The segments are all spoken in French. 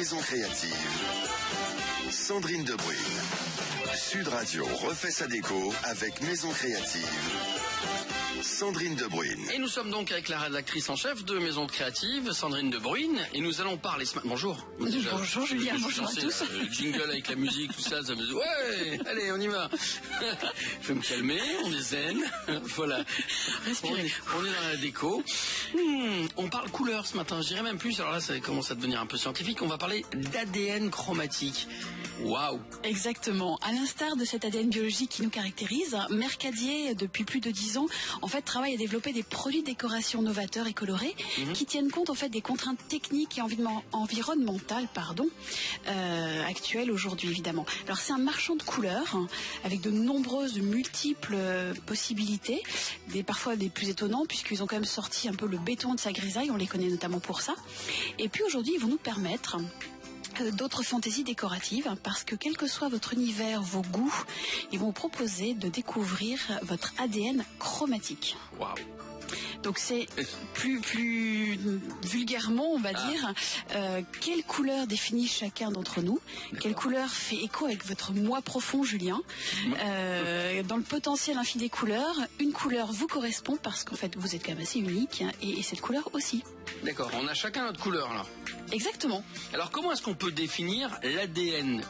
Maison Créative, Sandrine Debruyne. Sud Radio refait sa déco avec Maison Créative, Sandrine Debruyne. Et nous sommes donc avec la rédactrice en chef de Maison Créative, Sandrine Debruyne, et nous allons parler ce matin. Bonjour. Bonjour Julien, bonjour à tous. Le jingle avec la musique, tout ça, ça me dit ouais, allez, on y va. Je vais me calmer, on est zen, voilà. Respirez. On est dans la déco. On parle couleur ce matin, je dirais même plus. Alors là, ça commence à devenir un peu scientifique. On va parler d'ADN chromatique. Waouh! Exactement. À l'instar de cet ADN biologique qui nous caractérise, Mercadier, depuis plus de 10 ans, en fait, travaille à développer des produits de décoration novateurs et colorés qui tiennent compte, en fait, des contraintes techniques et environnementales, actuelles aujourd'hui, évidemment. Alors, c'est un marchand de couleurs, avec de nombreuses, multiples possibilités, parfois des plus étonnants, puisqu'ils ont quand même sorti un peu le béton de sa grisaille, on les connaît notamment pour ça. Et puis, aujourd'hui, ils vont nous permettre d'autres fantaisies décoratives, parce que quel que soit votre univers, vos goûts, ils vont vous proposer de découvrir votre ADN chromatique. Waouh! Donc c'est plus vulgairement, on va dire, quelle couleur définit chacun d'entre nous, quelle couleur fait écho avec votre moi profond, Julien. Dans le potentiel infini des couleurs, une couleur vous correspond parce qu'en fait vous êtes quand même assez unique, et cette couleur aussi. D'accord, on a chacun notre couleur là. Exactement. Alors comment est-ce qu'on peut définir l'ADN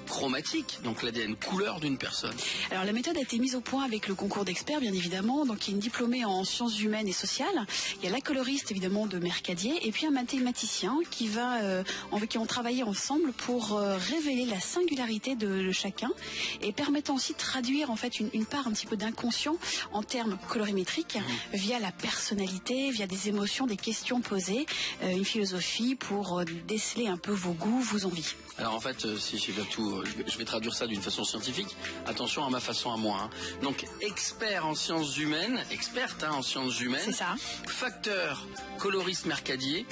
chromatique, donc l'ADN couleur d'une personne? Alors la méthode a été mise au point avec le concours d'experts, bien évidemment. Donc il y a une diplômée en sciences humaines et sociales, il y a la coloriste évidemment de Mercadier, et puis un mathématicien qui ont travaillé ensemble pour révéler la singularité de chacun, et permettant aussi de traduire en fait une part un petit peu d'inconscient en termes colorimétriques via la personnalité, via des émotions, des questions posées, une philosophie pour déceler un peu vos goûts, vos envies. Alors en fait, si je vais traduire ça d'une façon scientifique. Attention à ma façon à moi. Donc experte en sciences humaines, c'est ça. Facteur coloriste Mercadier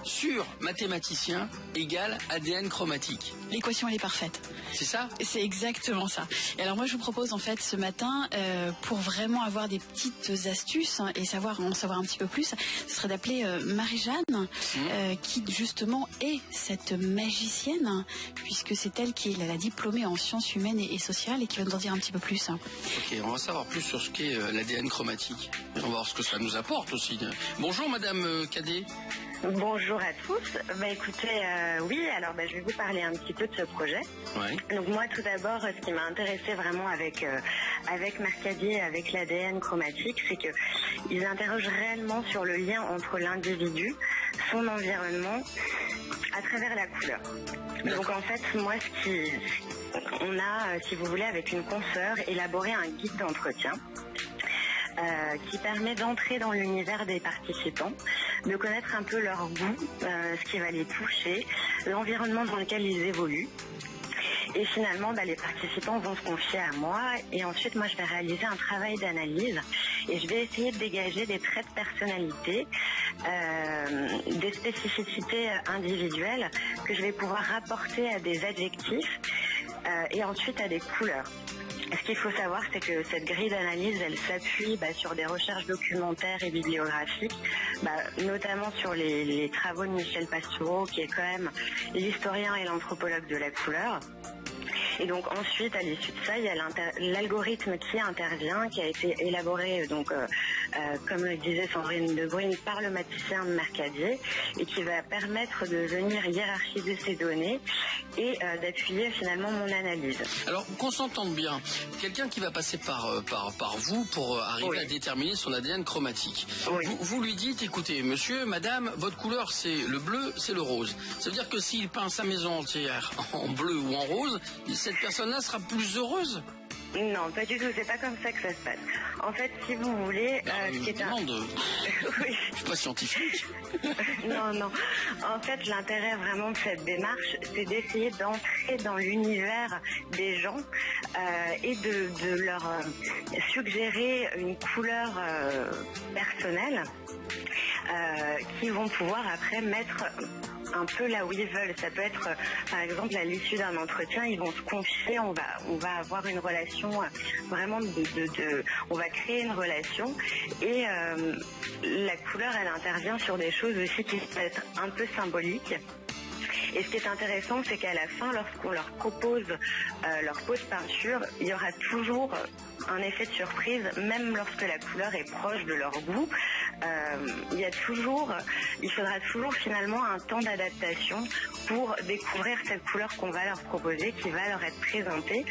sur mathématicien égale ADN chromatique. L'équation elle est parfaite. C'est ça? C'est exactement ça. Et alors moi je vous propose en fait ce matin, pour vraiment avoir des petites astuces et en savoir un petit peu plus, ce serait d'appeler Marie-Jeanne, qui justement est cette magicienne, puisque c'est elle qui est la diplômée en sciences humaines et sociales, et qui va nous en dire un petit peu plus. Ok, on va savoir plus sur ce qu'est l'ADN chromatique. On va voir ce que ça nous apporte aussi. Bonjour Madame Cadet. Bonjour à tous. Écoutez, je vais vous parler un petit peu de ce projet. Ouais. Donc moi, tout d'abord, ce qui m'a intéressé vraiment avec Mercadier, avec l'ADN chromatique, c'est que ils interrogent réellement sur le lien entre l'individu, son environnement, à travers la couleur. Donc en fait, moi, on a, si vous voulez, avec une consoeur, élaboré un guide d'entretien. Qui permet d'entrer dans l'univers des participants, de connaître un peu leur goût, ce qui va les toucher, l'environnement dans lequel ils évoluent. Et finalement, les participants vont se confier à moi, et ensuite moi je vais réaliser un travail d'analyse, et je vais essayer de dégager des traits de personnalité, des spécificités individuelles que je vais pouvoir rapporter à des adjectifs et ensuite à des couleurs. Ce qu'il faut savoir, c'est que cette grille d'analyse, elle s'appuie sur des recherches documentaires et bibliographiques, notamment sur les travaux de Michel Pastoureau, qui est quand même l'historien et l'anthropologue de la couleur. Et donc ensuite, à l'issue de ça, il y a l'algorithme qui intervient, qui a été élaboré, comme le disait Sandrine Debruyne, par le mathématicien Mercadier, et qui va permettre de venir hiérarchiser ces données et d'appuyer finalement mon analyse. Alors qu'on s'entende bien, quelqu'un qui va passer par vous pour arriver à déterminer son ADN chromatique. Oui. Vous lui dites, écoutez, monsieur, madame, votre couleur c'est le bleu, c'est le rose. Ça veut dire que s'il peint sa maison entière en bleu ou en rose, cette personne-là sera plus heureuse? Non, pas du tout, c'est pas comme ça que ça se passe. En fait, si vous voulez... Oui. Je suis pas scientifique. Non. En fait, l'intérêt vraiment de cette démarche, c'est d'essayer d'entrer dans l'univers des gens et de leur suggérer une couleur personnelle qui vont pouvoir après mettre un peu là où ils veulent. Ça peut être, par exemple, à l'issue d'un entretien, ils vont se confier, on va avoir une relation vraiment on va créer une relation, et la couleur, elle intervient sur des choses aussi qui peuvent être un peu symboliques. Et ce qui est intéressant, c'est qu'à la fin, lorsqu'on leur propose leur pot de peinture, il y aura toujours un effet de surprise, même lorsque la couleur est proche de leur goût. Il faudra toujours finalement un temps d'adaptation pour découvrir cette couleur qu'on va leur proposer, qui va leur être présentée,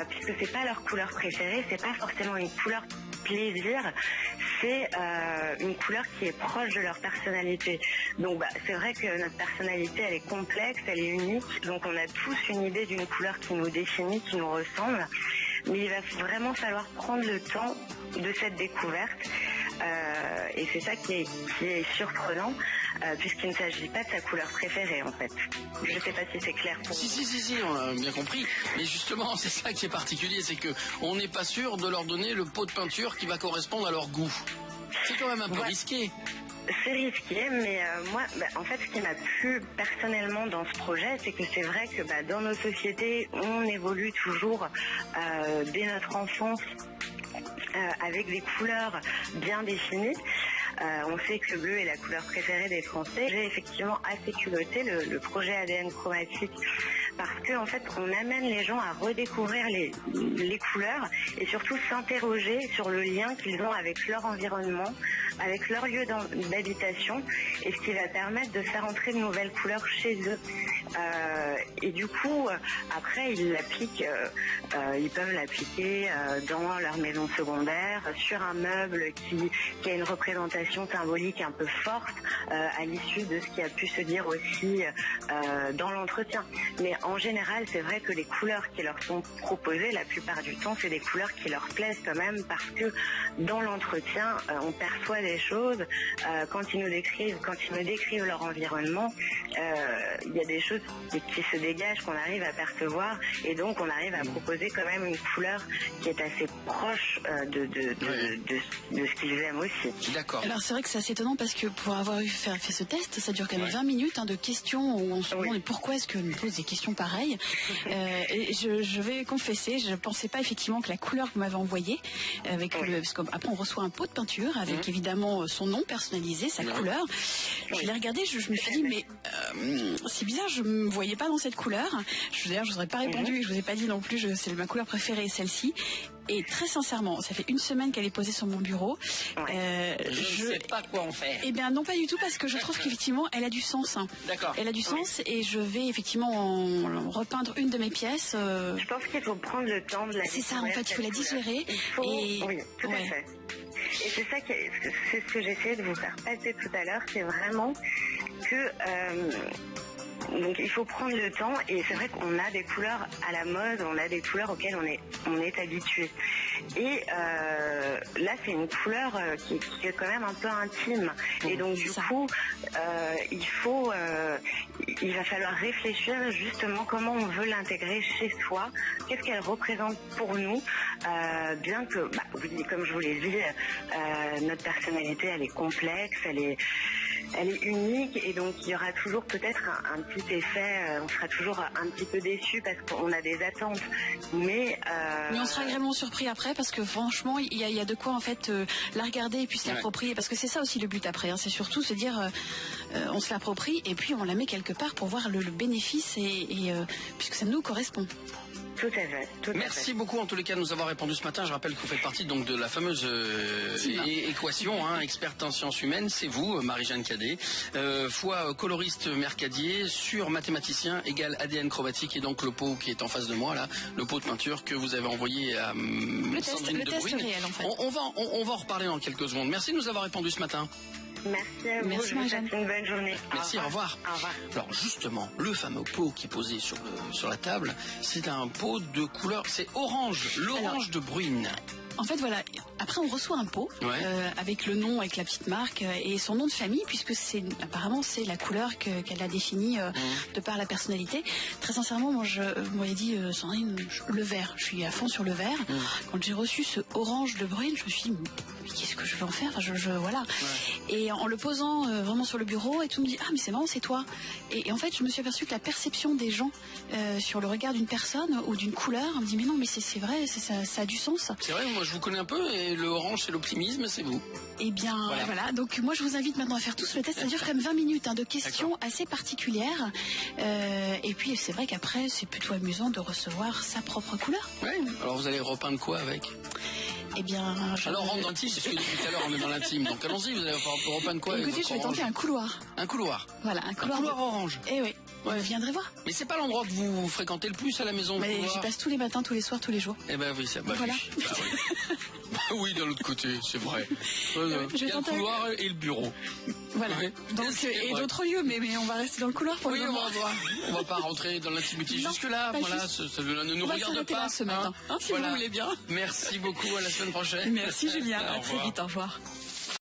puisque c'est pas leur couleur préférée, c'est pas forcément une couleur plaisir, c'est une couleur qui est proche de leur personnalité. Donc c'est vrai que notre personnalité, elle est complexe, elle est unique, donc on a tous une idée d'une couleur qui nous définit, qui nous ressemble, mais il va vraiment falloir prendre le temps de cette découverte. Et c'est ça qui est surprenant, puisqu'il ne s'agit pas de sa couleur préférée en fait. Je ne sais pas si c'est clair pour vous. Si, on a bien compris. Mais justement, c'est ça qui est particulier, c'est que on n'est pas sûr de leur donner le pot de peinture qui va correspondre à leur goût. C'est quand même un peu risqué. C'est risqué, mais moi, en fait, ce qui m'a plu personnellement dans ce projet, c'est que c'est vrai que dans nos sociétés, on évolue toujours dès notre enfance avec des couleurs bien définies. On sait que le bleu est la couleur préférée des Français. J'ai effectivement assez culotté le projet ADN chromatique parce que en fait, on amène les gens à redécouvrir les couleurs et surtout s'interroger sur le lien qu'ils ont avec leur environnement, avec leur lieu d'habitation, et ce qui va permettre de faire entrer de nouvelles couleurs chez eux. Et du coup, après, ils peuvent l'appliquer dans leur maison secondaire, sur un meuble qui a une représentation symbolique un peu forte, à l'issue de ce qui a pu se dire aussi dans l'entretien. Mais en général, c'est vrai que les couleurs qui leur sont proposées, la plupart du temps, c'est des couleurs qui leur plaisent quand même, parce que dans l'entretien, on perçoit des choses. Quand ils nous décrivent leur environnement, il y a des choses qui se dégagent, qu'on arrive à percevoir, et donc on arrive à proposer quand même une couleur qui est assez proche de ce qu'ils aiment aussi. D'accord. Alors c'est vrai que c'est assez étonnant parce que pour avoir fait ce test, ça dure quand même 20 minutes de questions où on se demande pourquoi est-ce qu'on nous pose des questions pareilles. Et je vais confesser, je ne pensais pas effectivement que la couleur que vous m'avez envoyée, parce qu'après on reçoit un pot de peinture avec évidemment son nom personnalisé, sa couleur. Je l'ai regardé, je me suis dit mais c'est bizarre, je me voyais pas dans cette couleur. D'ailleurs je vous aurais pas répondu et je vous ai pas dit non plus, c'est ma couleur préférée, celle-ci. Et très sincèrement, ça fait une semaine qu'elle est posée sur mon bureau. Je ne sais pas quoi en faire. Eh bien non, pas du tout, parce que je trouve qu'effectivement, elle a du sens. D'accord. Elle a du sens et je vais effectivement en repeindre une de mes pièces. Je pense qu'il faut prendre le temps de la C'est ça, en fait, il faut la digérer. Oui, tout à fait. Et c'est ça c'est ce que j'essayais de vous faire passer tout à l'heure, c'est vraiment que... donc il faut prendre le temps, et c'est vrai qu'on a des couleurs à la mode, on a des couleurs auxquelles on est habitué. Et là c'est une couleur qui est quand même un peu intime. Et donc du coup il va falloir réfléchir justement comment on veut l'intégrer chez soi, qu'est-ce qu'elle représente pour nous, bien que, comme je vous l'ai dit, notre personnalité elle est complexe, elle est unique, et donc il y aura toujours peut-être un petit effet, on sera toujours un petit peu déçu parce qu'on a des attentes, mais on sera agréablement surpris après, parce que franchement il y a de quoi en fait la regarder et puis se l'approprier, parce que c'est ça aussi le but après, c'est surtout se dire on se l'approprie et puis on la met quelque part pour voir le bénéfice et puisque ça nous correspond. Tout à fait. Merci beaucoup en tous les cas de nous avoir répondu ce matin. Je rappelle que vous faites partie donc de la fameuse équation, experte en sciences humaines. C'est vous, Marie-Jeanne Cadet, fois coloriste Mercadier, sur mathématicien égale ADN chromatique, et donc le pot qui est en face de moi là, le pot de peinture que vous avez envoyé à Sandrine de Bruyne. Réel, en fait. On va en reparler dans quelques secondes. Merci de nous avoir répondu ce matin. Merci à vous. Merci, Marie-Jeanne. Une bonne journée. Merci, au revoir. Au revoir. Alors justement, le fameux pot qui est posé sur la table, c'est un pot de couleur, c'est orange, l'orange de Bruyne. En fait, voilà. Après, on reçoit un pot avec le nom, avec la petite marque et son nom de famille, puisque apparemment c'est la couleur qu'elle a définie de par la personnalité. Très sincèrement, moi, vous m'avez dit, Sandrine, le vert. Je suis à fond sur le vert. Quand j'ai reçu ce orange de Bruyne, je me suis dit, mais qu'est-ce que je vais en faire? Voilà. Et en le posant vraiment sur le bureau, et tout me dit, ah mais c'est marrant, c'est toi. Et en fait, je me suis aperçue que la perception des gens sur le regard d'une personne ou d'une couleur me dit, mais non, mais c'est vrai, ça a du sens. C'est vrai, moi je vous connais un peu et le orange, c'est l'optimisme, c'est vous. Eh bien, voilà. Donc, moi, je vous invite maintenant à faire tous le test. Ça dure quand même 20 minutes de questions assez particulières. Et puis, c'est vrai qu'après, c'est plutôt amusant de recevoir sa propre couleur. Oui. Alors, vous allez repeindre quoi avec? Eh bien, alors, on rentre dans le intime, c'est ce que depuis tout à l'heure, on est dans l'intime. Donc, allons-y, vous allez repeindre quoi? Écoutez, je vais tenter un couloir. Un couloir? Voilà, un couloir orange. Eh oui. Vous viendrez voir. Mais c'est pas l'endroit que vous fréquentez le plus à la maison. Mais j'y passe tous les matins, tous les soirs, tous les jours. Eh ben oui, ça va. Voilà. Oui, d'un autre côté, c'est vrai. Il y a le couloir et le bureau. Voilà. Ouais. Donc, et d'autres lieux, mais on va rester dans le couloir pour le moment. On va pas rentrer dans l'intimité jusque-là. Voilà, ça ne nous regarde pas. Là ce matin, si vous voulez bien. Merci beaucoup, à la semaine prochaine. Merci Julien, à très vite, au revoir.